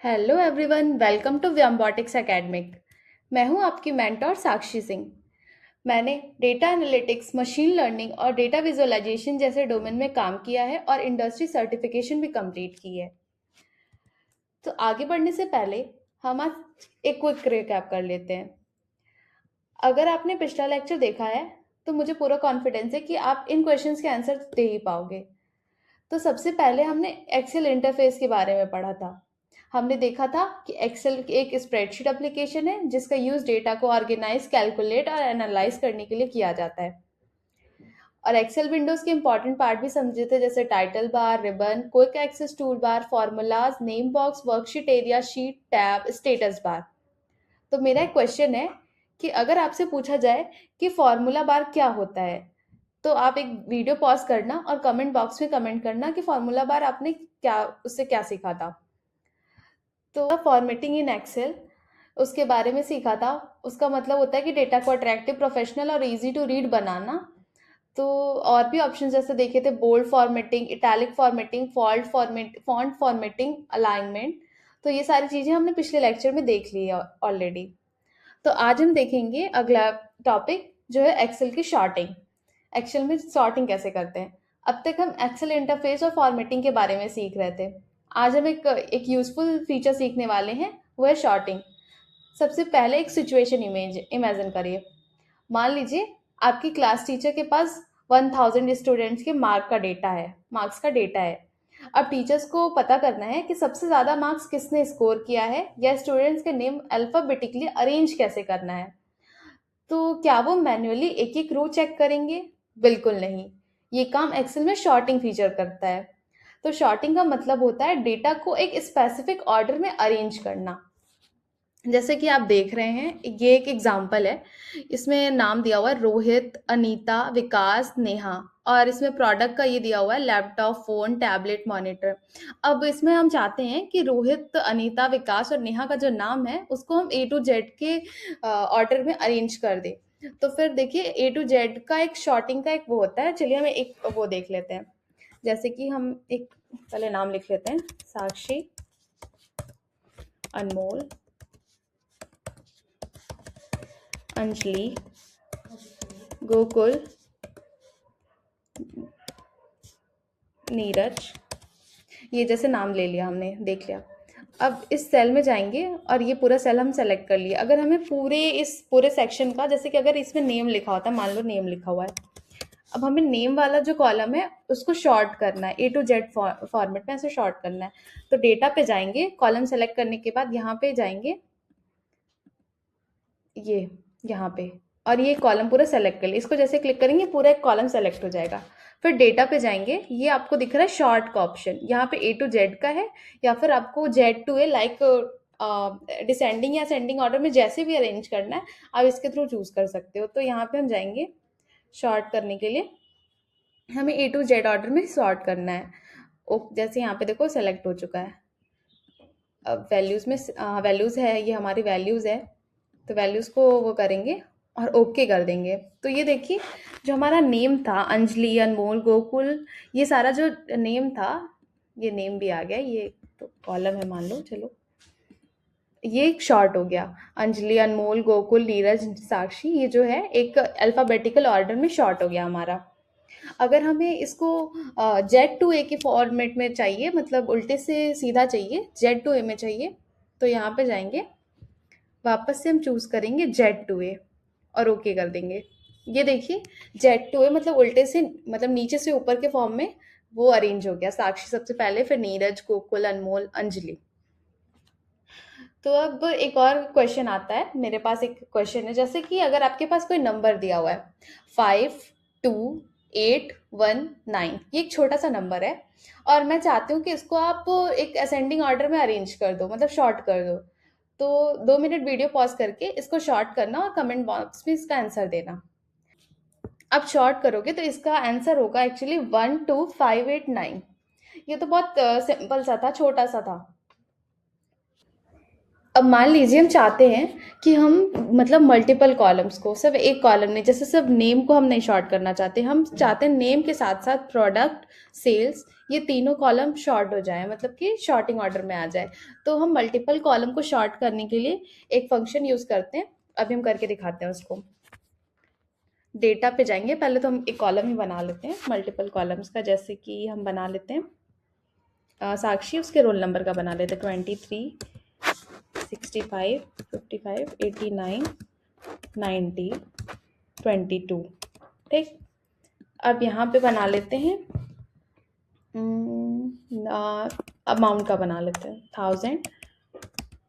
Hello everyone, welcome to व्यम्बॉटिक्स academic. मैं हूं आपकी मेंटोर साक्षी सिंह। मैंने डेटा एनालिटिक्स, मशीन लर्निंग और डेटा विजुअलाइजेशन जैसे डोमेन में काम किया है और इंडस्ट्री सर्टिफिकेशन भी कंप्लीट की है। तो आगे बढ़ने से पहले हम आज एक क्विक रिकैप कर लेते हैं। अगर आपने पिछला लेक्चर देखा है तो मुझे पूरा कॉन्फिडेंस है कि आप इन क्वेश्चंस के आंसर दे ही पाओगे। तो सबसे पहले हमने एक्सेल इंटरफेस के बारे में पढ़ा था। हमने देखा था कि एक्सेल एक स्प्रेडशीट एप्लीकेशन है जिसका यूज डेटा को ऑर्गेनाइज, कैलकुलेट और एनालाइज करने के लिए किया जाता है। और एक्सेल विंडोज के इंपॉर्टेंट पार्ट भी समझे थे, जैसे title bar, ribbon, quick access tool bar, formulas, name box, worksheet area, sheet tab, status bar. तो मेरा एक क्वेश्चन है कि अगर आपसे पूछा जाए कि फॉर्मूला बार क्या होता है, तो आप एक वीडियो पॉज करना और कमेंट बॉक्स में कमेंट करना कि फॉर्मूला बार आपने क्या उससे क्या सीखा था। तो फॉर्मेटिंग इन एक्सेल उसके बारे में सीखा था। उसका मतलब होता है कि डेटा को अट्रैक्टिव, प्रोफेशनल और इजी टू रीड बनाना। तो और भी ऑप्शन जैसे देखे थे, bold formatting, italic formatting, font formatting, alignment. तो ये सारी चीजें हमने पिछले लेक्चर में देख ली है ऑलरेडी। तो आज हम देखेंगे अगला टॉपिक, जो है एक्सेल की शॉर्टिंग। एक्सेल में सॉर्टिंग कैसे करते हैं। अब तक हम एक्सेल इंटरफेस और फॉर्मेटिंग के बारे में सीख रहे थे। आज हम एक यूजफुल फीचर सीखने वाले हैं, वो है शॉर्टिंग। सबसे पहले एक सिचुएशन इमेज इमेजिन करिए। मान लीजिए आपकी क्लास टीचर के पास 1000 स्टूडेंट्स के मार्क्स का डेटा है। अब टीचर्स को पता करना है कि सबसे ज्यादा मार्क्स किसने स्कोर किया है, या स्टूडेंट्स के नेम अल्फाबेटिकली अरेंज कैसे करना है। तो क्या वो मैन्युअली एक एक रो चेक करेंगे? बिल्कुल नहीं। ये काम एक्सेल में शॉर्टिंग फीचर करता है। तो शॉर्टिंग का मतलब होता है डेटा को एक स्पेसिफिक ऑर्डर में अरेंज करना। जैसे कि आप देख रहे हैं, ये एक एग्जाम्पल है। इसमें नाम दिया हुआ है रोहित, अनीता, विकास, नेहा। और इसमें प्रोडक्ट का ये दिया हुआ है लैपटॉप, फोन, टैबलेट, मॉनिटर। अब इसमें हम चाहते हैं कि रोहित, अनीता, विकास और नेहा का जो नाम है उसको हम ए टू जेड के ऑर्डर में अरेंज कर दें। तो फिर देखिए, ए टू जेड का एक शॉर्टिंग का एक वो होता है। चलिए हम एक वो देख लेते हैं। जैसे कि हम एक पहले नाम लिख लेते हैं, साक्षी, अनमोल, अंजलि, गोकुल, नीरज। ये जैसे नाम ले लिया हमने, देख लिया। अब इस सेल में जाएंगे और ये पूरा सेल हम सेलेक्ट कर लिए। अगर हमें इस पूरे सेक्शन का, जैसे कि अगर इसमें नेम लिखा होता है, मान लो नेम लिखा हुआ है। अब हमें नेम वाला जो कॉलम है उसको शॉर्ट करना है, ए टू जेड फॉर्मेट में ऐसे शॉर्ट करना है। तो डेटा पे जाएंगे, कॉलम सेलेक्ट करने के बाद यहाँ पे जाएंगे, ये यहाँ पे, और ये कॉलम पूरा सेलेक्ट कर लिया। इसको जैसे क्लिक करेंगे पूरा एक कॉलम सेलेक्ट हो जाएगा। फिर डेटा पे जाएंगे, ये आपको दिख रहा है शॉर्ट का ऑप्शन। यहाँ पे ए टू जेड का है, या फिर आपको Z to A, like descending या असेंडिंग ऑर्डर में जैसे भी अरेंज करना है आप इसके थ्रू चूज कर सकते हो। तो यहाँ पे हम जाएंगे शॉर्ट करने के लिए, हमें ए टू जेड ऑर्डर में सॉर्ट करना है। जैसे यहाँ पे देखो सेलेक्ट हो चुका है। अब वैल्यूज में वैल्यूज है, ये हमारी वैल्यूज है। तो वैल्यूज को वो करेंगे और ओके कर देंगे। तो ये देखिए, जो हमारा नेम था अंजलि, अनमोल, गोकुल, ये सारा जो नेम था, ये नेम भी आ गया। ये तो कॉलम है मान लो, चलो ये एक शॉर्ट हो गया। अंजलि, अनमोल, गोकुल, नीरज, साक्षी, ये जो है एक अल्फाबेटिकल ऑर्डर में शॉर्ट हो गया हमारा। अगर हमें इसको जेड टू ए के फॉर्मेट में चाहिए, मतलब उल्टे से सीधा चाहिए, जेड टू ए में चाहिए, तो यहाँ पे जाएंगे, वापस से हम चूज करेंगे जेड टू ए और ओके कर देंगे। ये देखिए, जेड टू ए मतलब उल्टे से, मतलब नीचे से ऊपर के फॉर्म में वो अरेंज हो गया। साक्षी सबसे पहले, फिर नीरज, गोकुल, अनमोल, अंजलि। तो अब एक और क्वेश्चन आता है, मेरे पास एक क्वेश्चन है। जैसे कि अगर आपके पास कोई नंबर दिया हुआ है 528819, ये एक छोटा सा नंबर है, और मैं चाहती हूँ कि इसको आप एक असेंडिंग ऑर्डर में अरेंज कर दो, मतलब शॉर्ट कर दो। तो 2 मिनट वीडियो पॉज करके इसको शॉर्ट करना और कमेंट बॉक्स में इसका आंसर देना। अब शॉर्ट करोगे तो इसका आंसर होगा एक्चुअली 12589। ये तो बहुत सिंपल सा था, छोटा सा था। अब मान लीजिए हम चाहते हैं कि हम मतलब मल्टीपल कॉलम्स को सिर्फ एक कॉलम नहीं, जैसे सिर्फ नेम को हम नहीं शॉर्ट करना चाहते, हम चाहते हैं नेम के साथ साथ प्रोडक्ट, सेल्स, ये तीनों कॉलम शॉर्ट हो जाए, मतलब कि शॉर्टिंग ऑर्डर में आ जाए। तो हम मल्टीपल कॉलम को शॉर्ट करने के लिए एक फंक्शन यूज करते हैं। अभी हम करके दिखाते हैं उसको। डेटा पे जाएंगे, पहले तो हम एक कॉलम ही बना लेते हैं मल्टीपल कॉलम्स का, जैसे कि हम बना लेते हैं साक्षी, उसके रोल नंबर का बना लेते हैं 23, 65, 55, 89, 90, 22। ठीक, अब यहाँ पे बना लेते हैं अमाउंट का बना लेते हैं 1000,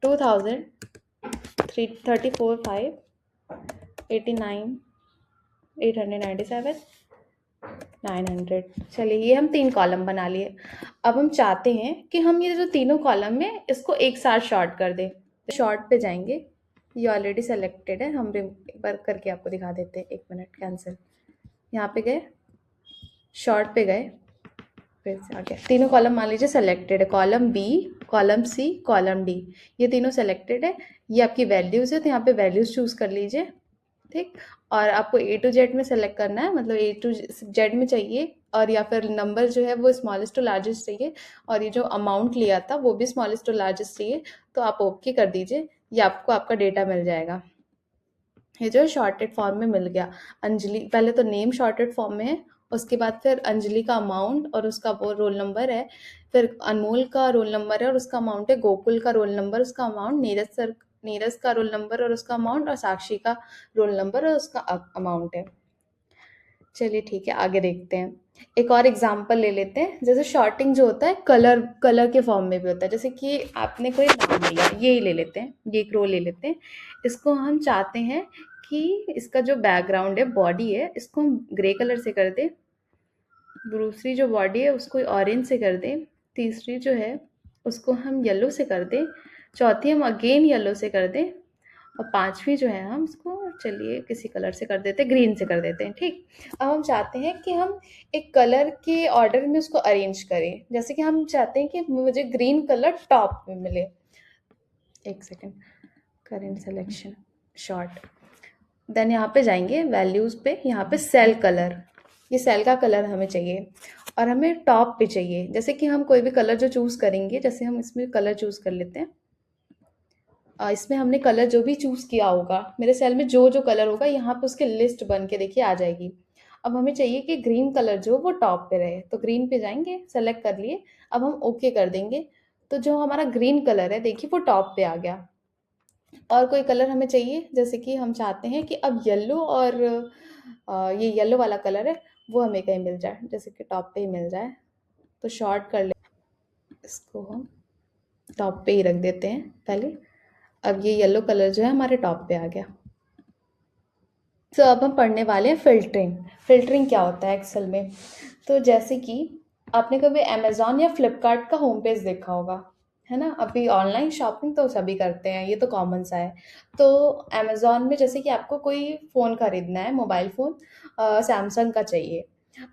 2000, 34, 5, 89, 897, 900। चलिए, ये हम 3 कॉलम बना लिए। अब हम चाहते हैं कि हम ये जो तीनों कॉलम है इसको एक साथ शॉर्ट कर दें। शॉर्ट पे जाएंगे, ये ऑलरेडी सेलेक्टेड है, हम एक बार करके आपको दिखा देते हैं। 1 मिनट, कैंसिल। यहाँ पे गए, शॉर्ट पे गए, फिर से आ गया। तीनों कॉलम मान लीजिए सेलेक्टेड है, column B, column C, column D, ये तीनों सेलेक्टेड है। ये आपकी वैल्यूज़ है, तो यहाँ पे वैल्यूज़ चूज़ कर लीजिए। ठीक, और आपको ए टू जेड में सेलेक्ट करना है, मतलब ए टू जेड में चाहिए, और या फिर नंबर जो है वो स्मॉलेस्ट टू लार्जेस्ट चाहिए, और ये जो अमाउंट लिया था वो भी स्मॉलेस्ट टू लार्जेस्ट चाहिए। तो आप ओके कर दीजिए, ये आपको आपका डेटा मिल जाएगा। ये जो है शॉर्टेड फॉर्म में मिल गया। अंजलि, पहले तो नेम शॉर्टेड फॉर्म में है, उसके बाद फिर अंजलि का अमाउंट और उसका वो रोल नंबर है, फिर अनमोल का रोल नंबर है और उसका अमाउंट है, गोकुल का रोल नंबर, उसका अमाउंट, नीरज का रोल नंबर और उसका अमाउंट, और साक्षी का रोल नंबर और उसका अमाउंट है। चलिए ठीक है, आगे देखते हैं। एक और एग्जाम्पल ले लेते हैं। जैसे शॉर्टिंग जो होता है कलर कलर के फॉर्म में भी होता है। जैसे कि आपने कोई नाम लिया, ये ही ले लेते हैं, ये एक रो ले लेते हैं। इसको हम चाहते हैं कि इसका जो बैकग्राउंड है, बॉडी है, इसको हम ग्रे कलर से कर दें। दूसरी जो बॉडी है उसको ऑरेंज से कर दें। तीसरी जो है उसको हम येलो से कर दें। चौथी हम अगेन येलो से कर दें। और पांचवी जो है हम उसको, चलिए किसी कलर से कर देते हैं, ग्रीन से कर देते हैं। ठीक, अब हम चाहते हैं कि हम एक कलर के ऑर्डर में उसको अरेंज करें। जैसे कि हम चाहते हैं कि मुझे ग्रीन कलर टॉप में मिले। एक second, current selection, sort, then यहाँ पे जाएंगे वैल्यूज़ पे, यहाँ पे सेल कलर, ये सेल का कलर हमें चाहिए और हमें टॉप पे चाहिए। जैसे कि हम कोई भी कलर जो चूज़ करेंगे, जैसे हम इसमें कलर चूज़ कर लेते हैं। इसमें हमने कलर जो भी चूज़ किया होगा, मेरे सेल में जो जो कलर होगा यहाँ पे उसकी लिस्ट बन के देखिए आ जाएगी। अब हमें चाहिए कि ग्रीन कलर जो वो टॉप पे रहे, तो ग्रीन पे जाएंगे, सेलेक्ट कर लिए। अब हम ओके कर देंगे, तो जो हमारा ग्रीन कलर है देखिए वो टॉप पे आ गया। और कोई कलर हमें चाहिए, जैसे कि हम चाहते हैं कि अब येलो और ये येलो वाला कलर है वो हमें कहीं मिल जाए, जैसे कि टॉप पे ही मिल जाए। तो शॉर्ट कर ले, इसको हम टॉप पे ही रख देते हैं पहले। अब ये येलो कलर जो है हमारे टॉप पे आ गया। तो अब हम पढ़ने वाले हैं फिल्टरिंग। फिल्टरिंग क्या होता है एक्सेल में? तो जैसे कि आपने कभी अमेजोन या फ्लिपकार्ट का होम पेज देखा होगा, है ना? अभी ऑनलाइन शॉपिंग तो सभी करते हैं, ये तो कॉमन सा है। तो अमेजोन में जैसे कि आपको कोई फ़ोन खरीदना है, मोबाइल फ़ोन सैमसंग का चाहिए।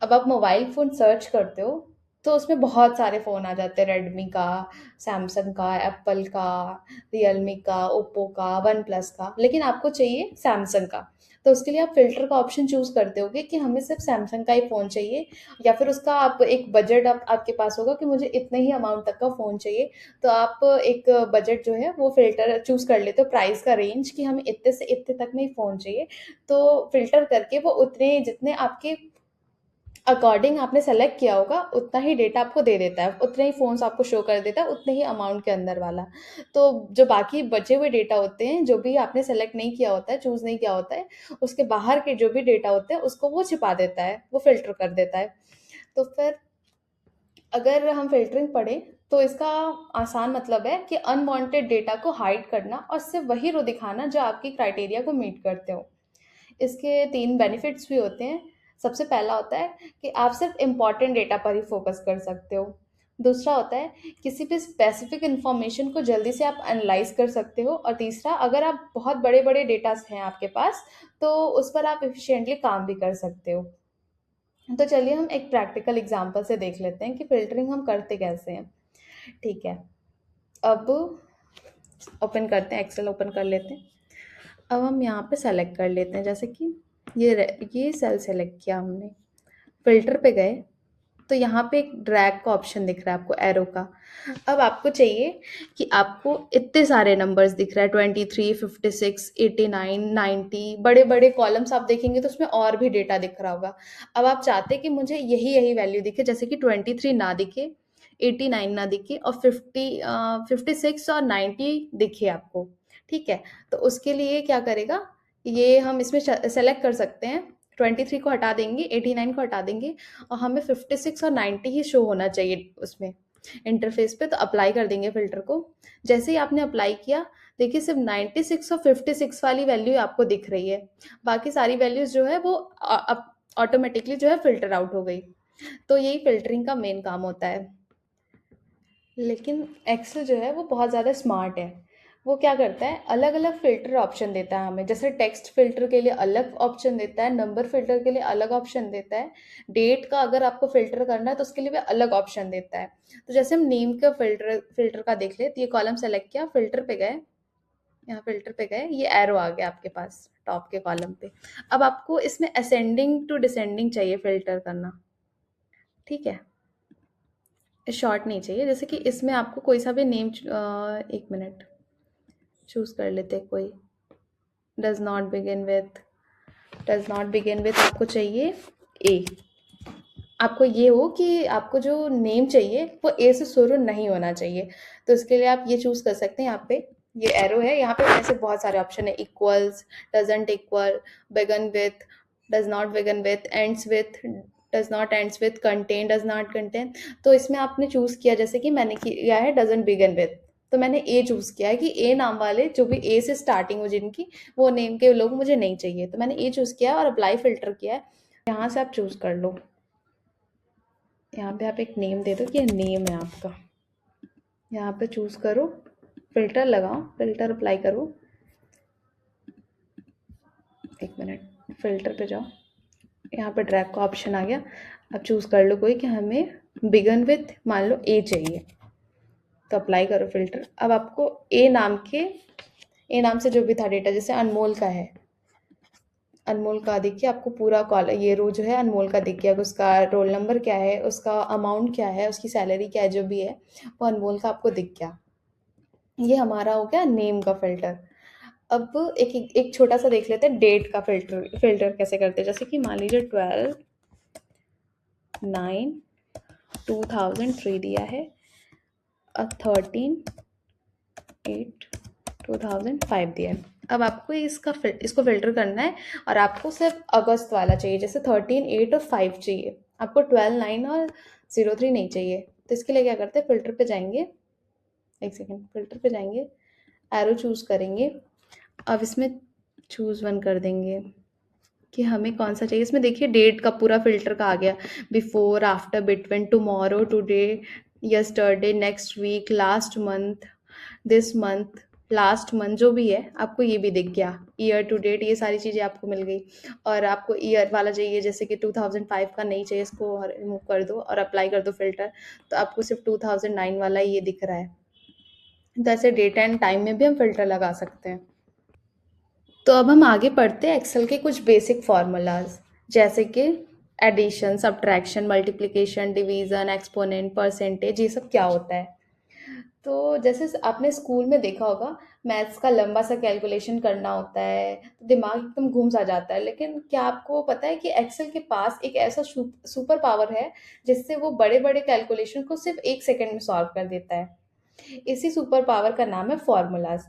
अब आप मोबाइल फ़ोन सर्च करते हो तो उसमें बहुत सारे फ़ोन आ जाते हैं, रेडमी का, सैमसंग का, एप्पल का, रियलमी का, ओप्पो का, वन प्लस का, लेकिन आपको चाहिए सैमसंग का। तो उसके लिए आप फ़िल्टर का ऑप्शन चूज़ करते होगे कि हमें सिर्फ़ सैमसंग का ही फ़ोन चाहिए, या फिर उसका आप एक बजट आपके पास होगा कि मुझे इतने ही अमाउंट तक का फ़ोन चाहिए। तो आप एक बजट जो है वो फ़िल्टर चूज़ कर लेते हो, प्राइस का रेंज, कि हमें इतने से इतने तक में ही फ़ोन चाहिए। तो फ़िल्टर करके वो उतने जितने आपके अकॉर्डिंग आपने सेलेक्ट किया होगा उतना ही डेटा आपको दे देता है, उतने ही फ़ोन्स आपको शो कर देता है, उतने ही अमाउंट के अंदर वाला। तो जो बाकी बचे हुए डेटा होते हैं, जो भी आपने सेलेक्ट नहीं किया होता है, चूज़ नहीं किया होता है, उसके बाहर के जो भी डेटा होते हैं उसको वो छिपा देता है, वो फ़िल्टर कर देता है। तो फिर अगर हम फ़िल्टरिंग पढ़ें तो इसका आसान मतलब है कि अनवांटेड डेटा को हाइड करना और सिर्फ़ वही रो दिखाना जो आपकी क्राइटेरिया को मीट करते हो। इसके 3 बेनिफिट्स भी होते हैं। सबसे पहला होता है कि आप सिर्फ़ इम्पोर्टेंट डेटा पर ही फ़ोकस कर सकते हो। दूसरा होता है किसी भी स्पेसिफ़िक इन्फॉर्मेशन को जल्दी से आप एनालाइज़ कर सकते हो, और तीसरा, अगर आप बहुत बड़े-बड़े डेटास हैं आपके पास, तो उस पर आप एफ़िशिएंटली काम भी कर सकते हो। तो चलिए हम एक प्रैक्टिकल एग्ज़ाम्पल से देख लेते हैं कि फ़िल्टरिंग हम करते कैसे हैं। ठीक है। अब ओपन करते हैं, एक्सेल ओपन कर लेते हैं। अब हम यहाँ पे सेलेक्ट कर लेते हैं, जैसे कि ये सेल सेलेक्ट किया हमने, फिल्टर पे गए तो यहाँ पे एक ड्रैग का ऑप्शन दिख रहा है आपको, एरो का। अब आपको चाहिए कि आपको इतने सारे नंबर्स दिख रहा है, 23, 56, 89, 90, बड़े बड़े कॉलम्स आप देखेंगे तो उसमें और भी डेटा दिख रहा होगा। अब आप चाहते हैं कि मुझे यही यही वैल्यू दिखे, जैसे कि 23 ना दिखे, 89 ना दिखे, और 56 और 90 दिखे आपको। ठीक है, तो उसके लिए क्या करेगा, ये हम इसमें सेलेक्ट कर सकते हैं। 23 को हटा देंगे, 89 को हटा देंगे, और हमें 56 और 90 ही शो होना चाहिए उसमें इंटरफेस पे। तो अप्लाई कर देंगे फिल्टर को। जैसे ही आपने अप्लाई किया, देखिए सिर्फ 96 और 56 वाली वैल्यू आपको दिख रही है, बाकी सारी वैल्यूज जो है वो ऑटोमेटिकली जो है फिल्टर आउट हो गई। तो यही फिल्टरिंग का मेन काम होता है। लेकिन एक्सेल जो है वो बहुत ज़्यादा स्मार्ट है। वो क्या करता है, अलग अलग फ़िल्टर ऑप्शन देता है हमें। जैसे टेक्स्ट फ़िल्टर के लिए अलग ऑप्शन देता है, नंबर फ़िल्टर के लिए अलग ऑप्शन देता है, डेट का अगर आपको फ़िल्टर करना है तो उसके लिए भी अलग ऑप्शन देता है। तो जैसे हम नेम का फ़िल्टर का देख ले, तो ये कॉलम सेलेक्ट किया, फ़िल्टर पे गए, यहाँ फ़िल्टर पे गए, ये एरो आ गया आपके पास टॉप के कॉलम पे। अब आपको इसमें असेंडिंग टू डिसेंडिंग चाहिए फ़िल्टर करना। ठीक है, शॉर्ट नहीं चाहिए। जैसे कि इसमें आपको कोई सा भी नेम, एक मिनट, चूज़ कर लेते हैं कोई। Does not begin with, does not begin with आपको चाहिए ए। आपको ये हो कि आपको जो नेम चाहिए वो ए से शुरू नहीं होना चाहिए, तो इसके लिए आप ये चूज़ कर सकते हैं। यहाँ पे ये एरो है, यहाँ पे ऐसे बहुत सारे ऑप्शन है, equals, doesn't equal, begin with, does not begin with, ends with, does not ends with, contain, does not contain. तो इसमें आपने चूज़ किया, जैसे कि मैंने किया है डजंट बिगन विथ, तो मैंने ए चूज़ किया है कि ए नाम वाले जो भी ए से स्टार्टिंग हो जिनकी, वो नेम के लोग मुझे नहीं चाहिए, तो मैंने ए चूज़ किया और अप्लाई फिल्टर किया है। यहाँ से आप चूज़ कर लो, यहाँ पे आप एक नेम दे दो कि ये नेम है आपका। यहाँ पे चूज़ करो, फिल्टर लगाओ, फिल्टर अप्लाई करो। एक मिनट, फिल्टर पे जाओ, यहाँ पे ड्रैग का ऑप्शन आ गया। अब चूज़ कर लो कोई कि हमें बिगन विथ मान लो ए चाहिए, तो अप्लाई करो फिल्टर। अब आपको ए नाम से जो भी था डेटा, जैसे अनमोल का है, अनमोल का देखिए आपको पूरा कॉलम, ये रो जो है अनमोल का दिख गया, उसका रोल नंबर क्या है, उसका अमाउंट क्या है, उसकी सैलरी क्या है, जो भी है वो अनमोल का आपको दिख गया। ये हमारा हो गया नेम का फिल्टर। अब एक छोटा सा देख लेते हैं डेट का फिल्टर, कैसे करते हैं। जैसे कि मान लीजिए 12/9/2003 दिया है, और 13/8/2005 दिया है। अब आपको इसको फिल्टर करना है, और आपको सिर्फ अगस्त वाला चाहिए, जैसे 13, 8 और 5 चाहिए, आपको 12, 9 और 03 नहीं चाहिए। तो इसके लिए क्या करते हैं, फिल्टर पे जाएंगे, एक सेकेंड, फिल्टर पे जाएंगे, एरो चूज़ करेंगे। अब इसमें चूज़ वन कर देंगे कि हमें कौन सा चाहिए। इसमें देखिए डेट का पूरा फिल्टर का आ गया, before, after, between, tomorrow, today, yesterday, next week, last month, this month, last month, जो भी है आपको ये भी दिख गया, ईयर टू डेट, ये सारी चीज़ें आपको मिल गई। और आपको ईयर वाला चाहिए, जैसे कि 2005 का नहीं चाहिए, इसको रिमूव कर दो और अप्लाई कर दो फिल्टर, तो आपको सिर्फ 2009 वाला ये दिख रहा है। तो ऐसे डेट एंड टाइम में भी हम फिल्टर लगा सकते हैं। तो अब हम आगे पढ़ते हैं एक्सेल के कुछ बेसिक फार्मूलाज, जैसे कि addition, subtraction, multiplication, division, exponent, percentage, ये सब क्या होता है। तो जैसे आपने स्कूल में देखा होगा, मैथ्स का लंबा सा कैलकुलेशन करना होता है तो दिमाग एकदम घूम सा जाता है। लेकिन क्या आपको पता है कि एक्सेल के पास एक ऐसा सुपर पावर है जिससे वो बड़े बड़े कैलकुलेशन को सिर्फ 1 सेकंड में सॉल्व कर देता है। इसी सुपर पावर का नाम है फॉर्मूलाज।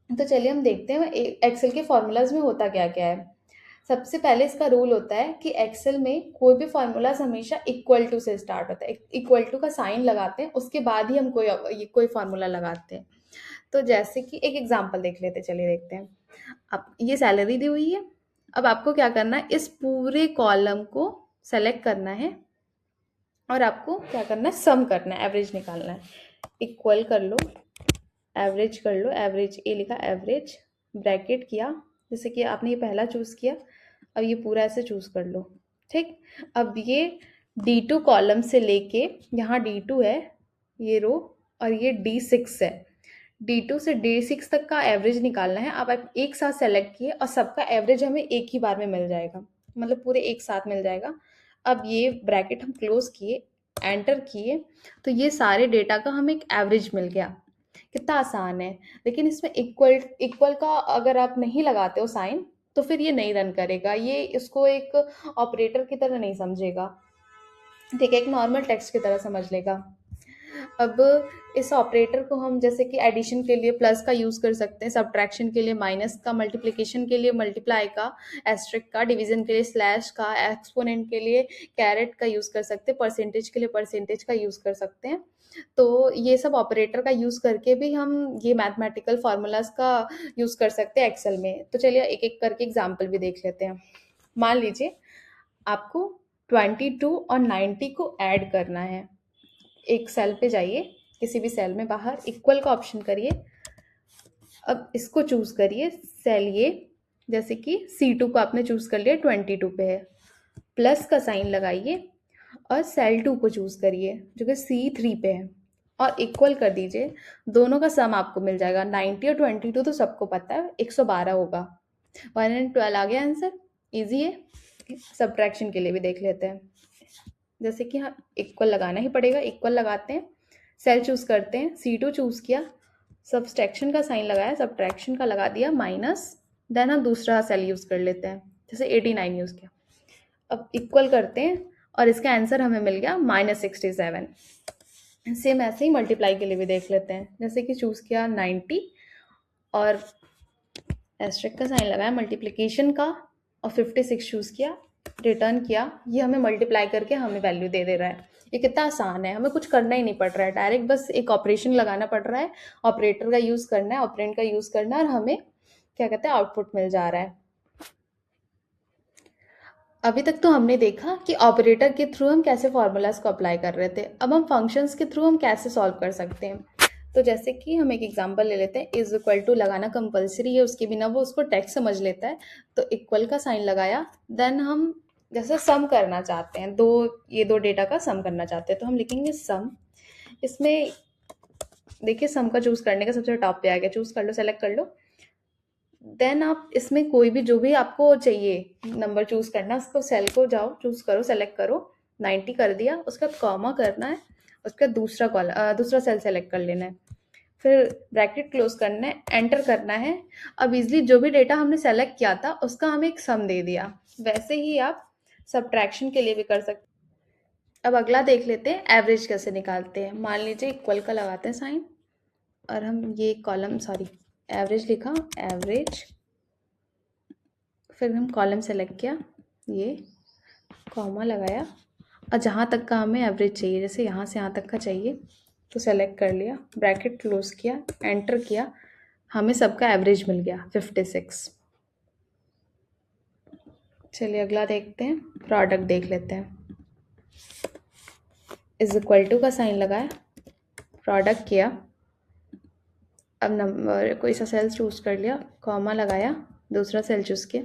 तो चलिए हम देखते हैं एक्सेल के फॉर्मूलाज में होता क्या क्या है। सबसे पहले इसका रूल होता है कि एक्सेल में कोई भी फॉर्मूलाज हमेशा इक्वल टू से स्टार्ट होता है, इक्वल टू का साइन लगाते हैं, उसके बाद ही हम कोई फॉर्मूला लगाते हैं। तो जैसे कि एक एग्जांपल देख लेते हैं, चलिए देखते हैं। अब ये सैलरी दी हुई है, अब आपको क्या करना है, इस पूरे कॉलम को सेलेक्ट करना है, और आपको क्या करना है, सम करना है, एवरेज निकालना है। इक्वल कर लो, एवरेज कर लो, एवरेज ए लिखा, एवरेज, ब्रैकेट किया, जैसे कि आपने ये पहला चूज़ किया, अब ये पूरा ऐसे चूज़ कर लो। ठीक, अब ये D2 कॉलम से लेके यहाँ D2 है, ये रो, और ये D6 है, D2 से D6 तक का एवरेज निकालना है। अब आप एक साथ सेलेक्ट किए और सबका एवरेज हमें एक ही बार में मिल जाएगा, मतलब पूरे एक साथ मिल जाएगा। अब ये ब्रैकेट हम क्लोज किए, एंटर किए, तो ये सारे डेटा का हमें एक एवरेज मिल गया। कितना आसान है। लेकिन इसमें इक्वल इक्वल का अगर आप नहीं लगाते हो साइन, तो फिर ये नहीं रन करेगा, ये इसको एक ऑपरेटर की तरह नहीं समझेगा, ठीक है, एक नॉर्मल टेक्स्ट की तरह समझ लेगा। अब इस ऑपरेटर को हम जैसे कि एडिशन के लिए प्लस का यूज़ कर सकते हैं, सब्ट्रैक्शन के लिए माइनस का, मल्टीप्लिकेशन के लिए मल्टीप्लाई का, एस्ट्रिक का, डिवीजन के लिए स्लैश का, एक्सपोनेंट के लिए कैरेट का यूज़ कर सकते हैं, परसेंटेज के लिए परसेंटेज का यूज़ कर सकते हैं। तो ये सब ऑपरेटर का यूज़ करके भी हम ये मैथमेटिकल फार्मूलाज का यूज़ कर सकते हैं एक्सेल में। तो चलिए एक एक करके एग्जाम्पल भी देख लेते हैं। मान लीजिए आपको 22 और 90 को ऐड करना है। एक सेल पे जाइए, किसी भी सेल में बाहर इक्वल का ऑप्शन करिए। अब इसको चूज करिए, सेल ये, जैसे कि C2 को आपने चूज कर लिया, 22 पे है, प्लस का साइन लगाइए और सेल 2 को चूज करिए जो कि C3 पे है और इक्वल कर दीजिए। दोनों का सम आपको मिल जाएगा। 90 और 22 तो सबको पता है 112 होगा। 112 आ गया आंसर। इजी है। सब्ट्रैक्शन के लिए भी देख लेते हैं। जैसे कि हाँ, इक्वल लगाना ही पड़ेगा, इक्वल लगाते हैं, सेल चूज करते हैं, C2 चूज किया, सब्सट्रैक्शन का साइन लगाया, सब्ट्रैक्शन का लगा दिया माइनस, देन हम दूसरा सेल यूज कर लेते हैं, जैसे 89 यूज किया। अब इक्वल करते हैं और इसका आंसर हमें मिल गया -67। सेम ऐसे ही मल्टीप्लाई के लिए भी देख लेते हैं, जैसे कि चूज किया 90 और एस्ट्रिक का साइन लगाया मल्टीप्लिकेशन का और 56 चूज किया, रिटर्न किया, ये हमें मल्टीप्लाई करके हमें वैल्यू दे दे रहा है। ये कितना आसान है, हमें कुछ करना ही नहीं पड़ रहा है, डायरेक्ट बस एक ऑपरेशन लगाना पड़ रहा है, ऑपरेटर का यूज़ करना है, ऑपरेंड का यूज़ करना है और हमें क्या कहते हैं आउटपुट मिल जा रहा है। अभी तक तो हमने देखा कि ऑपरेटर के थ्रू हम कैसे फॉर्मूलाज को अप्लाई कर रहे थे। अब हम फंक्शंस के थ्रू हम कैसे सॉल्व कर सकते हैं। तो जैसे कि हम एक एग्जांपल ले लेते हैं, इज इक्वल टू लगाना कंपलसरी है, उसके बिना वो उसको टेक्स्ट समझ लेता है। तो इक्वल का साइन लगाया, देन हम जैसे सम करना चाहते हैं, ये दो डेटा का सम करना चाहते हैं, तो हम लिखेंगे सम। इसमें देखिए सम का चूज करने का सबसे टॉप पे आ गया, चूज कर लो, सेलेक्ट कर लो। देन आप इसमें कोई भी जो भी आपको चाहिए नंबर चूज करना, उसको सेल को जाओ, चूज करो, सेलेक्ट करो, 90 कर दिया, उसके बाद कॉमा करना है, उसके बाद दूसरा सेल सेलेक्ट कर लेना है, फिर ब्रैकेट क्लोज करना है, एंटर करना है। अब इजली जो भी डेटा हमने सेलेक्ट किया था उसका हमें एक सम दे दिया। वैसे ही आप सब्ट्रैक्शन के लिए भी कर सकते। अब अगला देख लेते हैं एवरेज कैसे निकालते हैं। मान लीजिए इक्वल का लगाते हैं साइन और हम ये कॉलम, सॉरी एवरेज लिखा, एवरेज, फिर हम कॉलम सेलेक्ट किया, ये कॉमा लगाया और जहाँ तक का हमें एवरेज चाहिए, जैसे यहाँ से यहाँ तक का चाहिए तो सेलेक्ट कर लिया, ब्रैकेट क्लोज किया, एंटर किया, हमें सबका एवरेज मिल गया 56। चलिए अगला देखते हैं, प्रोडक्ट देख लेते हैं। इज इक्वल टू का साइन लगाया, प्रोडक्ट किया, अब नंबर कोई सा सेल चूज कर लिया, कॉमा लगाया, दूसरा सेल चूज किया,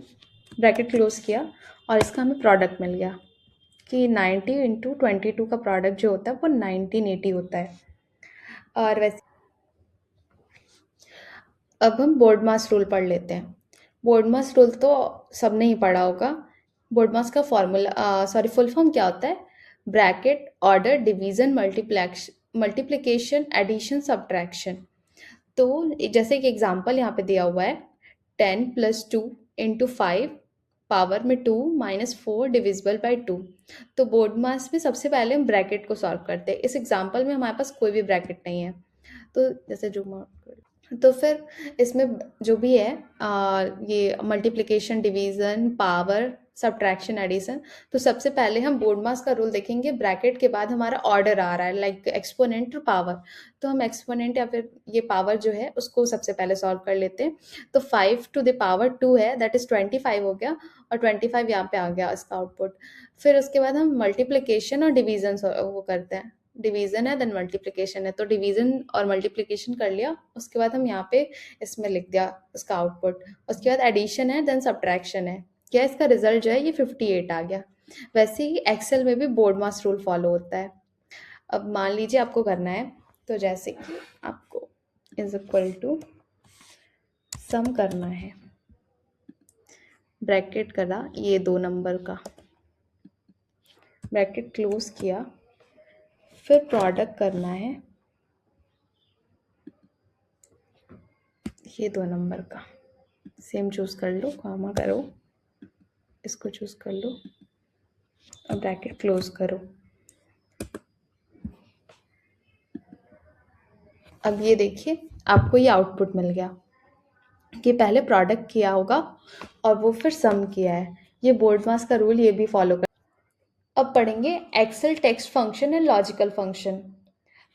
ब्रैकेट क्लोज किया और इसका हमें प्रोडक्ट मिल गया कि 90 इंटू 22 का प्रोडक्ट जो होता है वो 1980 होता है। और वैसे अब हम बोर्ड मास रूल पढ़ लेते हैं। बोर्ड मास रूल तो सबने ही पढ़ा होगा। बोर्ड मास का फॉर्मूला, सॉरी फुल फॉर्म क्या होता है, bracket order division multiplication addition subtraction. तो जैसे कि एग्जांपल यहाँ पे दिया हुआ है, 10 + 2 × 5 पावर में 2 - 4 डिविजिबल बाय 2। तो बोर्ड मास में सबसे पहले हम ब्रैकेट को सॉल्व करते हैं। इस एग्जांपल में हमारे पास कोई भी ब्रैकेट नहीं है, तो जैसे जूम आउट, तो फिर इसमें जो भी है ये multiplication, division, power, subtraction, addition, तो सबसे पहले हम बोर्ड मास का रूल देखेंगे। ब्रैकेट के बाद हमारा ऑर्डर आ रहा है, लाइक एक्सपोनेंट और पावर, तो हम एक्सपोनेंट या फिर ये पावर जो है उसको सबसे पहले सॉल्व कर लेते हैं। तो 5⁻² है, दैट इज 25 हो गया और 25 यहाँ पे आ गया इसका आउटपुट। फिर उसके बाद हम मल्टीप्लिकेशन और डिवीजन वो करते हैं, डिवीजन है देन मल्टीप्लिकेशन है, तो डिवीजन और मल्टीप्लिकेशन कर लिया, उसके बाद हम यहाँ पे इसमें लिख दिया इसका आउटपुट। उसके बाद एडिशन है देन सब्ट्रैक्शन है, क्या इसका रिजल्ट जो है ये 58 आ गया। वैसे ही एक्सेल में भी बोर्ड मास रूल फॉलो होता है। अब मान लीजिए आपको करना है, तो जैसे कि आपको इज इक्वल टू सम करना है, ब्रैकेट करा ये 2 नंबर का, ब्रैकेट क्लोज किया, फिर प्रोडक्ट करना है ये 2 नंबर का, सेम चूज कर लो, कॉमा करो, इसको चूज कर लो और ब्रैकेट क्लोज करो। अब ये देखिए आपको ये आउटपुट मिल गया कि पहले प्रोडक्ट किया होगा और वो फिर सम किया है। ये बोर्ड मास का रूल ये भी फॉलो कर। अब पढ़ेंगे Excel text function and logical function.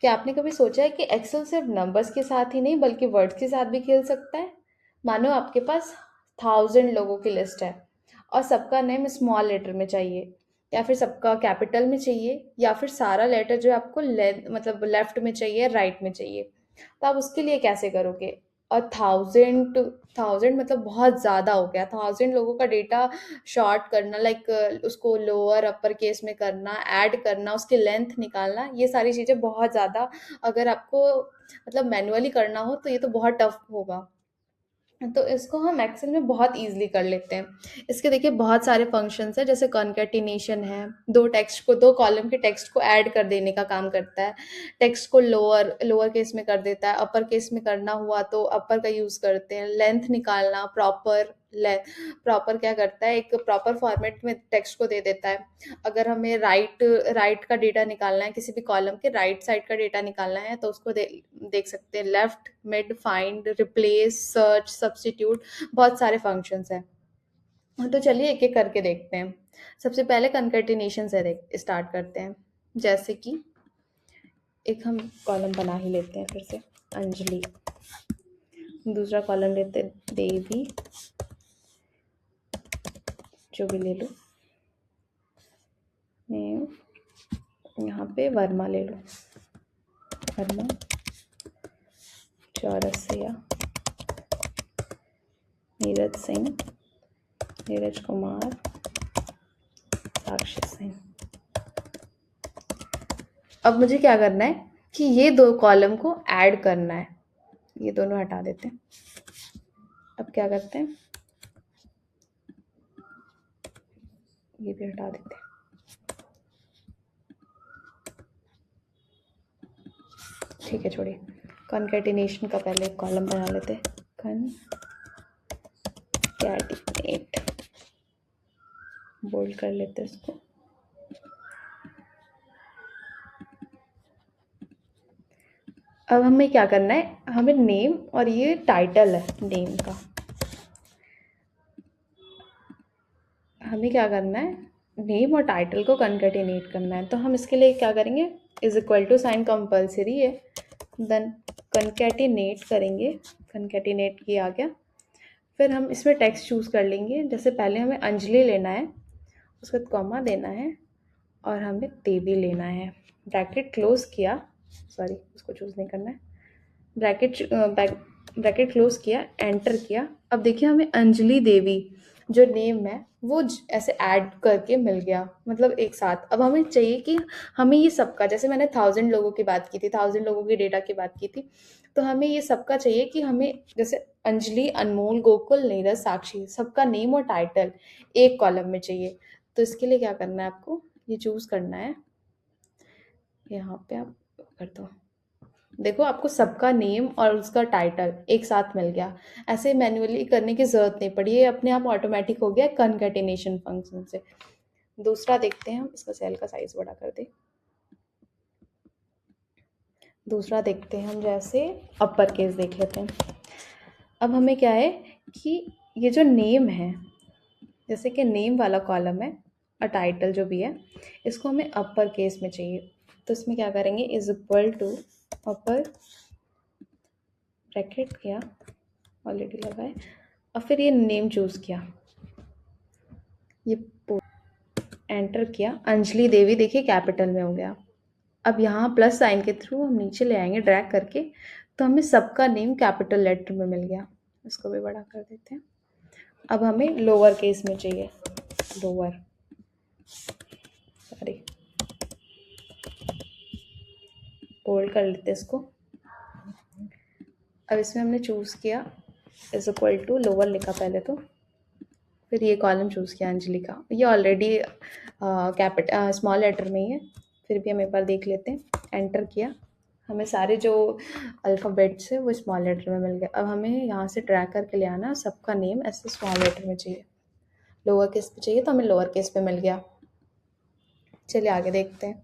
क्या आपने कभी सोचा है कि एक्सेल सिर्फ नंबर्स के साथ ही नहीं बल्कि वर्ड्स के साथ भी खेल सकता है? मानो आपके पास 1000 लोगों की लिस्ट है और सबका नेम स्मॉल लेटर में चाहिए, या फिर सबका कैपिटल में चाहिए, या फिर सारा लेटर जो है आपको मतलब लेफ्ट में चाहिए, राइट में चाहिए। तो आप उसके लिए कैसे करोगे? और 1000 मतलब बहुत ज़्यादा हो गया। 1000 लोगों का डेटा शॉर्ट करना, लाइक उसको लोअर अपर केस में करना, ऐड करना, उसकी लेंथ निकालना, ये सारी चीज़ें बहुत ज़्यादा अगर आपको मतलब मैनुअली करना हो तो ये तो बहुत टफ होगा। तो इसको हम एक्सेल में बहुत ईजिली कर लेते हैं। इसके देखिए बहुत सारे फंक्शंस हैं, जैसे कॉन्केटिनेशन है, दो कॉलम के टेक्स्ट को ऐड कर देने का काम करता है, टेक्स्ट को लोअर लोअर केस में कर देता है, अपर केस में करना हुआ तो अपर का यूज़ करते हैं, लेंथ निकालना, प्रॉपर क्या करता है, एक प्रॉपर फॉर्मेट में टेक्स्ट को दे देता है। अगर हमें राइट का डेटा निकालना है, किसी भी कॉलम के राइट साइड का डेटा निकालना है तो उसको देख सकते हैं, left, mid, find, replace, search, substitute, बहुत सारे फंक्शंस हैं। तो चलिए एक एक करके देखते हैं। सबसे पहले कंकैटिनेशन से स्टार्ट करते हैं। जैसे कि एक हम कॉलम बना ही लेते हैं फिर से, अंजलि। दूसरा कॉलम लेते हैं देवी, जो भी ले लो, यहाँ पे वर्मा ले लो, वर्मा, चौरसिया, नीरज सिंह, नीरज कुमार, साक्षी सिंह। अब मुझे क्या करना है कि ये 2 कॉलम को ऐड करना है। ये दोनों हटा देते हैं। अब क्या करते हैं, ये भी हटा देते हैं। ठीक है, छोड़िए। कॉन्कैटिनेशन का पहले एक कॉलम बना लेते हैं, कॉन्कैटिनेट, बोल्ड कर लेते हैं इसको। अब हमें क्या करना है, हमें नेम और ये टाइटल है नेम का, हमें क्या करना है, नेम और टाइटल को कॉन्कैटिनेट करना है। तो हम इसके लिए क्या करेंगे, is equal to sign compulsory है, देन कॉन्कैटिनेट करेंगे, कॉन्कैटिनेट किया गया। फिर हम इसमें टेक्स्ट चूज़ कर लेंगे। जैसे पहले हमें अंजलि लेना है, उसके बाद कॉमा देना है और हमें देवी लेना है। ब्रैकेट क्लोज किया, सॉरी उसको चूज़ नहीं करना है, ब्रैकेट क्लोज किया, एंटर किया। अब देखिए हमें अंजलि देवी जो नेम है वो ऐसे ऐड करके मिल गया, मतलब एक साथ। अब हमें चाहिए कि हमें ये सबका, जैसे मैंने 1000 लोगों की बात की थी, 1000 लोगों की डेटा की बात की थी, तो हमें ये सबका चाहिए कि हमें जैसे अंजलि, अनमोल, गोकुल, नीरज, साक्षी, सबका नेम और टाइटल एक कॉलम में चाहिए। तो इसके लिए क्या करना है, आपको ये चूज़ करना है, यहाँ पे आप कर दो। देखो आपको सबका नेम और उसका टाइटल एक साथ मिल गया। ऐसे मैन्युअली करने की ज़रूरत नहीं पड़ी, ये अपने आप ऑटोमेटिक हो गया कॉन्कैटिनेशन फंक्शन से। दूसरा देखते हैं हम, इसका सेल का साइज बड़ा कर दे। दूसरा देखते हैं हम, जैसे अपर केस देख लेते हैं। अब हमें क्या है कि ये जो नेम है, जैसे कि नेम वाला कॉलम है और टाइटल जो भी है, इसको हमें अपर केस में चाहिए। तो इसमें क्या करेंगे, is equal to upper, bracket किया, ऑलरेडी लगा है, और फिर ये नेम चूज़ किया, ये एंटर किया, अंजलि देवी देखिए कैपिटल में हो गया। अब यहाँ प्लस साइन के थ्रू हम नीचे ले आएंगे ड्रैग करके, तो हमें सबका नेम कैपिटल लेटर में मिल गया। इसको भी बड़ा कर देते हैं। अब हमें लोअर केस में चाहिए, लोअर, सॉरी, बोल्ड कर लेते हैं इसको, अब इसमें हमने चूज़ किया इज इक्वल टू, लोअर लिखा पहले तो, फिर ये कॉलम चूज़ किया अंजलि का। ये ऑलरेडी स्मॉल लेटर में ही है, फिर भी हम एक बार देख लेते हैं। एंटर किया, हमें सारे जो अल्फ़ाबेट्स है वो स्मॉल लेटर में मिल गए। अब हमें यहाँ से ड्रैग करके ले आना, सबका नेम ऐसे स्मॉल लेटर में चाहिए। लोअर केस पे चाहिए तो हमें लोअर केस पे मिल गया। चलिए आगे देखते हैं।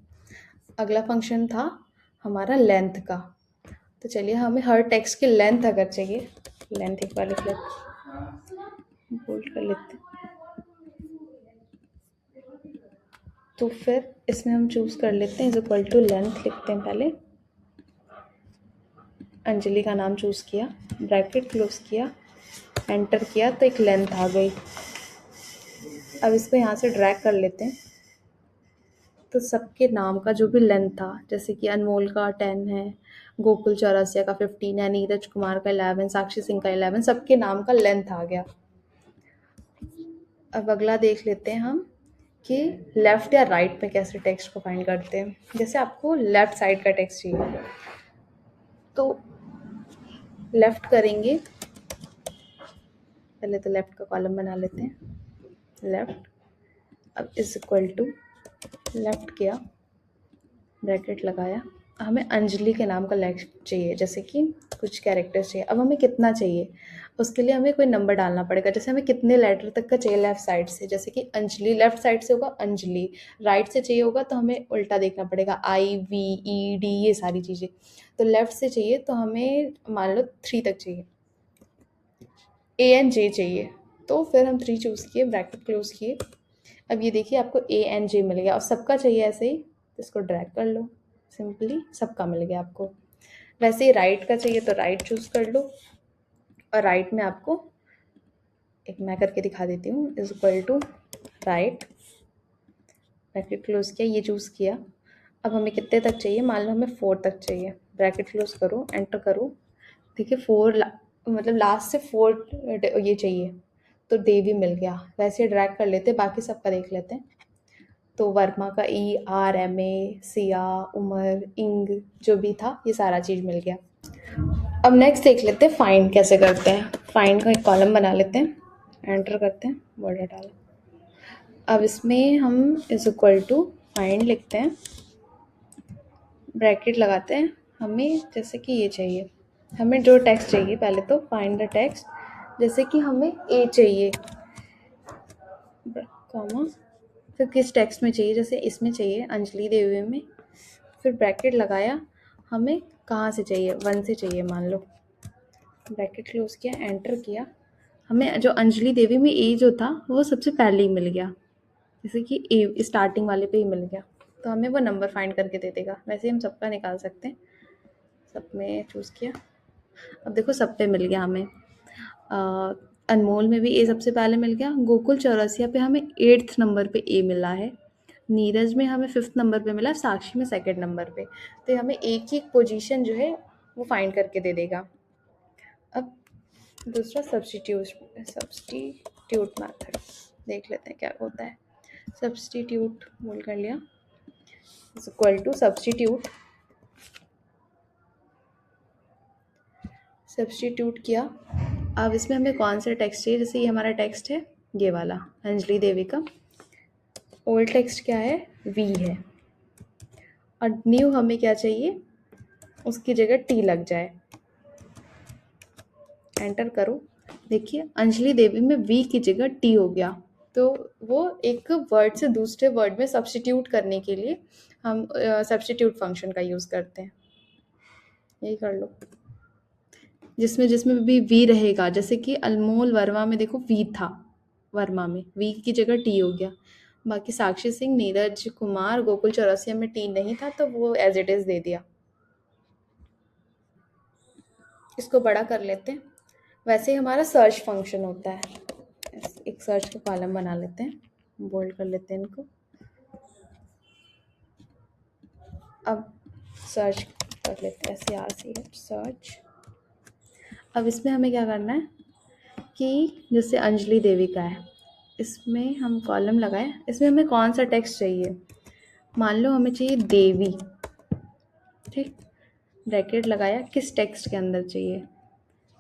अगला फंक्शन था हमारा लेंथ का। तो चलिए हमें हर टेक्स्ट की लेंथ अगर चाहिए, लेंथ एक बार लिख लेते, बोल्ड कर लेते हैं। तो फिर इसमें हम चूज़ कर लेते हैं इज इक्वल टू लेंथ लिखते हैं पहले। अंजलि का नाम चूज़ किया, ब्रैकेट क्लोज किया, एंटर किया तो एक लेंथ आ गई। अब इसको यहाँ से ड्रैग कर लेते हैं। तो सबके नाम का जो भी लेंथ था, जैसे कि अनमोल का 10 है, गोकुल चौरसिया का 15 है, नीरज कुमार का 11, साक्षी सिंह का 11, सबके नाम का लेंथ आ गया। अब अगला देख लेते हैं हम कि लेफ़्ट या राइट में कैसे टेक्स्ट को फाइंड करते हैं। जैसे आपको लेफ़्ट साइड का टेक्स्ट चाहिए तो लेफ़्ट करेंगे, पहले तो लेफ़्ट का कॉलम बना लेते हैं, लेफ़्ट। अब इज इक्वल टू लेफ़्ट किया, ब्रैकेट लगाया, हमें अंजलि के नाम का लेफ्ट चाहिए, जैसे कि कुछ कैरेक्टर्स चाहिए। अब हमें कितना चाहिए, उसके लिए हमें कोई नंबर डालना पड़ेगा। जैसे हमें कितने लेटर तक का चाहिए लेफ़्ट साइड से, जैसे कि अंजलि लेफ़्ट साइड से होगा अंजलि, राइट से चाहिए होगा तो हमें उल्टा देखना पड़ेगा, IVED ये सारी चीज़ें। तो लेफ़्ट से चाहिए तो हमें मान लो 3 तक चाहिए, ANJ चाहिए, तो फिर हम 3 चूज़ किए, ब्रैकेट क्लोज किए। अब ये देखिए आपको ANJ मिल गया, और सबका चाहिए ऐसे ही, इसको ड्रैग कर लो, सिंपली सबका मिल गया आपको। वैसे ही राइट का चाहिए तो राइट चूज़ कर लो, और राइट में आपको एक मैं करके दिखा देती हूँ, is equal to right, bracket close किया, ये चूज़ किया। अब हमें कितने तक चाहिए, मान लो हमें 4 तक चाहिए, ब्रैकेट क्लोज करो, एंटर करो। देखिए 4 मतलब लास्ट से 4 ये चाहिए, तो देवी मिल गया। वैसे ड्रैग कर लेते, बाकी सबका देख लेते हैं। तो वर्मा का ERMA, सिया, उमर, इंग जो भी था ये सारा चीज़ मिल गया। अब नेक्स्ट देख लेते हैं फाइंड कैसे करते हैं। फाइंड का एक कॉलम बना लेते हैं, एंटर करते हैं, वर्ड डाला। अब इसमें हम इज इक्वल टू फाइंड लिखते हैं, ब्रैकेट लगाते हैं। हमें जैसे कि ये चाहिए, हमें जो टेक्स्ट चाहिए, पहले तो फाइंड द टेक्स्ट, जैसे कि हमें A चाहिए, कॉमा, फिर किस टेक्स्ट में चाहिए, जैसे इसमें चाहिए अंजलि देवी में, फिर ब्रैकेट लगाया, हमें कहाँ से चाहिए, 1 से चाहिए मान लो, ब्रैकेट क्लोज किया, एंटर किया। हमें जो अंजलि देवी में A जो था वो सबसे पहले ही मिल गया, जैसे कि A स्टार्टिंग वाले पे ही मिल गया, तो हमें वो नंबर फाइंड करके दे देगा। वैसे ही हम सबका निकाल सकते हैं। सब में चूज़ किया, अब देखो सब पे मिल गया हमें। अनमोल में भी A सबसे पहले मिल गया, गोकुल चौरसिया पे हमें 8th नंबर पे A मिला है, नीरज में हमें 5th नंबर पे मिला, साक्षी में 2nd नंबर पे। तो हमें एक ही पोजीशन जो है वो फाइंड करके दे देगा। अब दूसरा सब्स्टिट्यूट मेथड देख लेते हैं क्या होता है। सब्स्टिट्यूट बोल कर लिया, इज इक्वल टू सब्स्टिट्यूट किया। अब इसमें हमें कौन सा टेक्स्ट चाहिए, जैसे ये हमारा टेक्स्ट है ये वाला अंजलि देवी का, ओल्ड टेक्स्ट क्या है, V है, और न्यू हमें क्या चाहिए, उसकी जगह T लग जाए, एंटर करो। देखिए अंजलि देवी में V की जगह T हो गया, तो वो एक वर्ड से दूसरे वर्ड में सब्स्टिट्यूट करने के लिए हम सब्स्टिट्यूट फंक्शन का यूज़ करते हैं। यही कर लो, जिसमें जिसमें भी V रहेगा, जैसे कि अनमोल वर्मा में देखो V था, वर्मा में V की जगह T हो गया। बाकी साक्षी सिंह, नीरज कुमार, गोकुल चौरसिया में T नहीं था तो वो एज इट इज़ दे दिया। इसको बड़ा कर लेते हैं। वैसे ही हमारा सर्च फंक्शन होता है, एक सर्च का कॉलम बना लेते हैं, बोल्ड कर लेते हैं इनको। अब सर्च कर लेते हैं, SERCH सर्च। अब इसमें हमें क्या करना है कि जैसे अंजलि देवी का है, इसमें हम कॉलम लगाए, इसमें हमें कौन सा टेक्स्ट चाहिए, मान लो हमें चाहिए देवी, ठीक, ब्रैकेट लगाया, किस टेक्स्ट के अंदर चाहिए,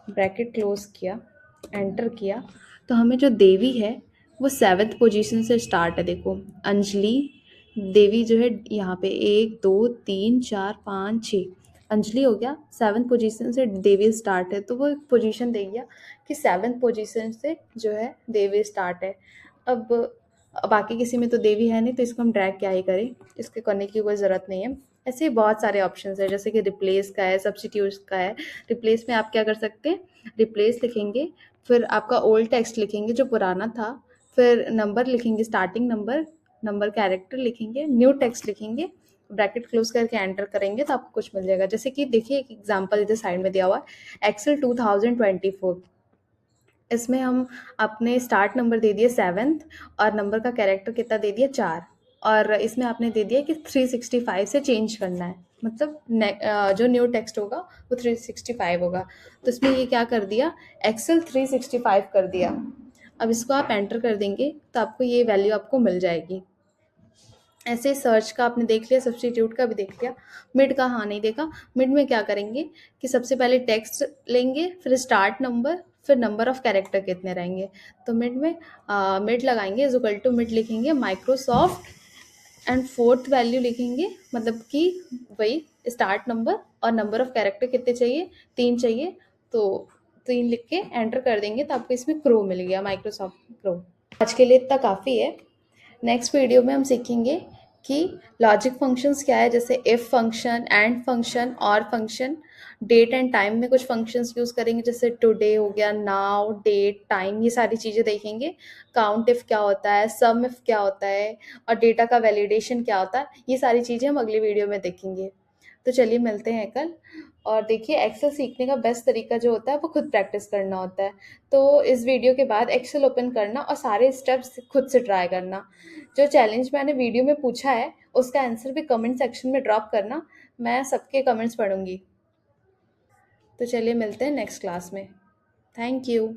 ब्रैकेट क्लोज किया, एंटर किया, तो हमें जो देवी है वो 7th पोजीशन से स्टार्ट है। देखो अंजलि देवी जो है यहाँ पे 1 2 3 4 5 6 अंजलि हो गया, 7th पोजीशन से देवी स्टार्ट है, तो वो एक पोजीशन दे गया कि 7th पोजीशन से जो है देवी स्टार्ट है। अब बाकी किसी में तो देवी है नहीं, तो इसको हम ड्रैग क्या ही करें, इसके करने की कोई ज़रूरत नहीं है। ऐसे ही बहुत सारे ऑप्शंस है, जैसे कि रिप्लेस का है, सब्स्टिट्यूट का है। रिप्लेस में आप क्या कर सकते हैं, रिप्लेस लिखेंगे, फिर आपका ओल्ड टेक्स्ट लिखेंगे जो पुराना था, फिर नंबर लिखेंगे, स्टार्टिंग नंबर, नंबर कैरेक्टर लिखेंगे, न्यू टेक्स्ट लिखेंगे, ब्रैकेट क्लोज करके एंटर करेंगे तो आपको कुछ मिल जाएगा। जैसे कि देखिए एक एग्जांपल इधर साइड में दिया हुआ है, एक्सेल 2024। इसमें हम अपने स्टार्ट नंबर दे दिए 7th और नंबर का कैरेक्टर कितना दे दिया 4, और इसमें आपने दे दिया कि 365 से चेंज करना है, मतलब जो न्यू टेक्स्ट होगा वो 365 होगा। तो इसमें ये क्या कर दिया, एक्सेल 365 कर दिया। अब इसको आप एंटर कर देंगे तो आपको ये वैल्यू आपको मिल जाएगी। ऐसे सर्च का आपने देख लिया, सब्स्टिट्यूट का भी देख लिया, मिड का हाँ नहीं देखा। मिड में क्या करेंगे कि सबसे पहले टेक्स्ट लेंगे, फिर स्टार्ट नंबर, फिर नंबर ऑफ कैरेक्टर कितने रहेंगे। तो मिड में मिड लगाएंगे, इज इक्वल टू मिड लिखेंगे माइक्रोसॉफ्ट एंड फोर्थ वैल्यू लिखेंगे, मतलब कि वही स्टार्ट नंबर और नंबर ऑफ कैरेक्टर कितने चाहिए, 3 चाहिए, तो 3 लिख के एंटर कर देंगे तो आपको इसमें क्रो मिल गया, माइक्रोसॉफ्ट क्रो। आज के लिए इतना काफ़ी है। नेक्स्ट वीडियो में हम सीखेंगे कि लॉजिक फंक्शंस क्या है, जैसे इफ फंक्शन, एंड फंक्शन, और फंक्शन। डेट एंड टाइम में कुछ फंक्शंस यूज़ करेंगे, जैसे टुडे हो गया, नाउ, डेट, टाइम, ये सारी चीज़ें देखेंगे। काउंट इफ क्या होता है, सम इफ क्या होता है, और डेटा का वैलिडेशन क्या होता है, ये सारी चीज़ें हम अगली वीडियो में देखेंगे। तो चलिए मिलते हैं कल। और देखिए एक्सेल सीखने का बेस्ट तरीका जो होता है वो खुद प्रैक्टिस करना होता है। तो इस वीडियो के बाद एक्सेल ओपन करना और सारे स्टेप्स खुद से ट्राई करना। जो चैलेंज मैंने वीडियो में पूछा है उसका आंसर भी कमेंट सेक्शन में ड्रॉप करना, मैं सबके कमेंट्स पढ़ूंगी। तो चलिए मिलते हैं नेक्स्ट क्लास में। Thank you.